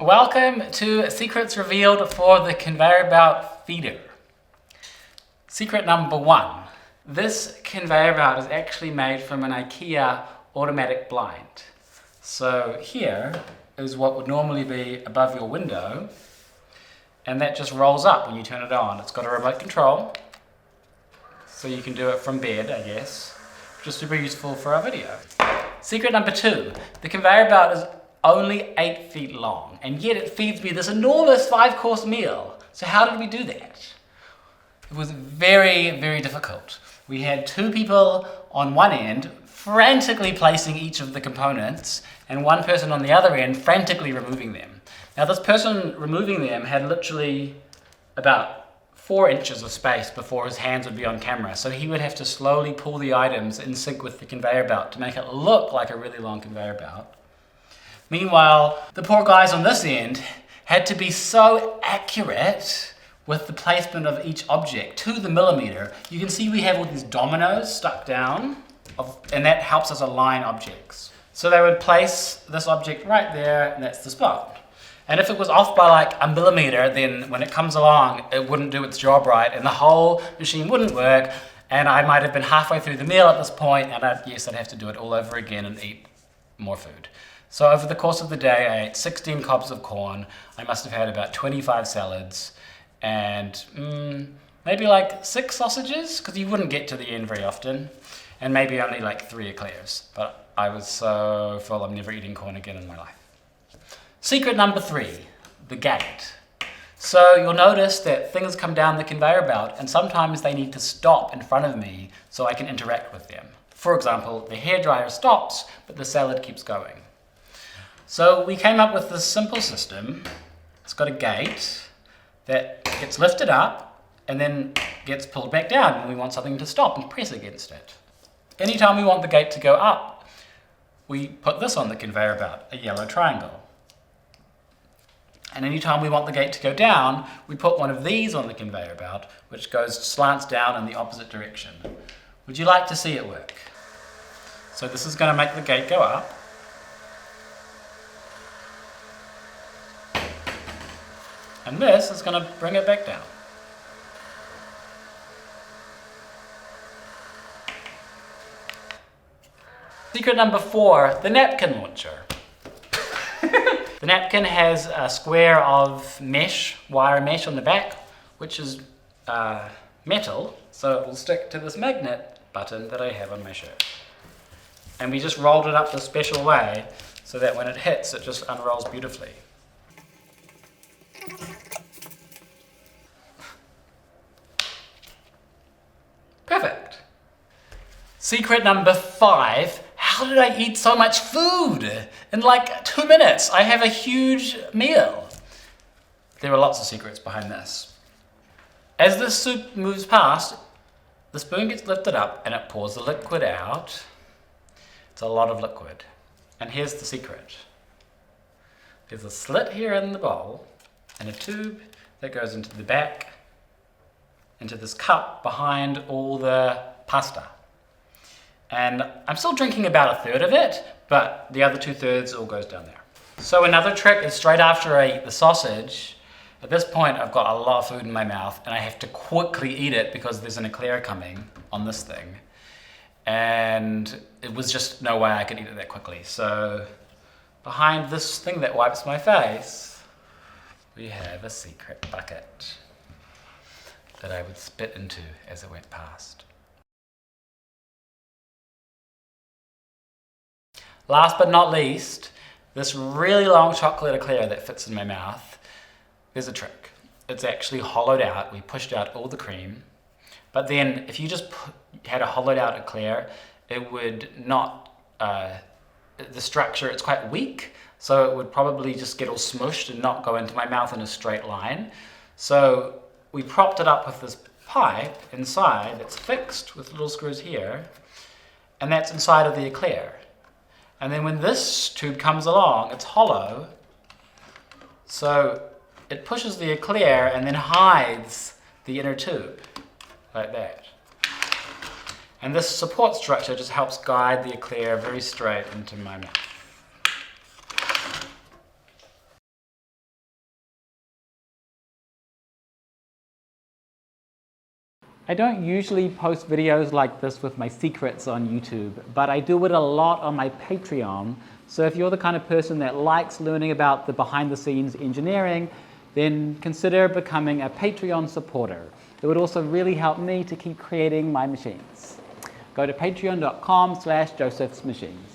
Welcome to Secrets Revealed for the Conveyor-Belt Feeder. Secret number 1. This conveyor belt is actually made from an IKEA automatic blind. So here is what would normally be above your window, and that just rolls up when you turn it on. It's got a remote control, so you can do it from bed, I guess, which is super useful for our video. Secret number 2. The conveyor belt is only 8 feet long, and yet it feeds me this enormous 5-course meal. So how did we do that? It was very, very difficult. We had 2 people on one end frantically placing each of the components, and one person on the other end frantically removing them. Now this person removing them had literally about 4 inches of space before his hands would be on camera, so he would have to slowly pull the items in sync with the conveyor belt to make it look like a really long conveyor belt. Meanwhile, the poor guys on this end had to be so accurate with the placement of each object to the millimeter. You can see we have all these dominoes stuck down, and that helps us align objects. So they would place this object right there, and that's the spot. And if it was off by like a millimeter, then when it comes along, it wouldn't do its job right, and the whole machine wouldn't work, and I might have been halfway through the meal at this point, and I'd have to do it all over again and eat more food. So over the course of the day, I ate 16 cobs of corn. I must have had about 25 salads and maybe like 6 sausages, because you wouldn't get to the end very often, and maybe only like 3 eclairs. But I was so full, I'm never eating corn again in my life. Secret number 3, the gate. So you'll notice that things come down the conveyor belt, and sometimes they need to stop in front of me so I can interact with them. For example, the hairdryer stops, but the salad keeps going. So we came up with this simple system. It's got a gate that gets lifted up and then gets pulled back down when we want something to stop and press against it. Anytime we want the gate to go up, we put this on the conveyor belt, a yellow triangle. And anytime we want the gate to go down, we put one of these on the conveyor belt, which slants down in the opposite direction. Would you like to see it work? So this is going to make the gate go up. And this is going to bring it back down. Secret number 4, the napkin launcher. The napkin has a square of mesh, wire mesh on the back, which is metal, so it will stick to this magnet button that I have on my shirt. And we just rolled it up this special way so that when it hits, it just unrolls beautifully. Perfect. Secret number 5. How did I eat so much food? In like 2 minutes, I have a huge meal. There are lots of secrets behind this. As this soup moves past, the spoon gets lifted up and it pours the liquid out. It's a lot of liquid. And here's the secret. There's a slit here in the bowl and a tube that goes into the back, into this cup behind all the pasta. And I'm still drinking about 1/3 of it, but the other 2/3 all goes down there. So another trick is straight after I eat the sausage, at this point I've got a lot of food in my mouth and I have to quickly eat it because there's an eclair coming on this thing. And it was just no way I could eat it that quickly. So behind this thing that wipes my face, we have a secret bucket that I would spit into as it went past. Last but not least, this really long chocolate eclair that fits in my mouth, there's a trick. It's actually hollowed out. We pushed out all the cream, but then if you just had a hollowed out eclair, it would not, the structure, it's quite weak, so it would probably just get all smushed and not go into my mouth in a straight line. So we propped it up with this pipe inside that's fixed with little screws here, and that's inside of the eclair. And then when this tube comes along, it's hollow, so it pushes the eclair and then hides the inner tube, like that. And this support structure just helps guide the eclair very straight into my mouth. I don't usually post videos like this with my secrets on YouTube, but I do it a lot on my Patreon. So if you're the kind of person that likes learning about the behind-the-scenes engineering, then consider becoming a Patreon supporter. It would also really help me to keep creating my machines. Go to patreon.com/josephsmachines.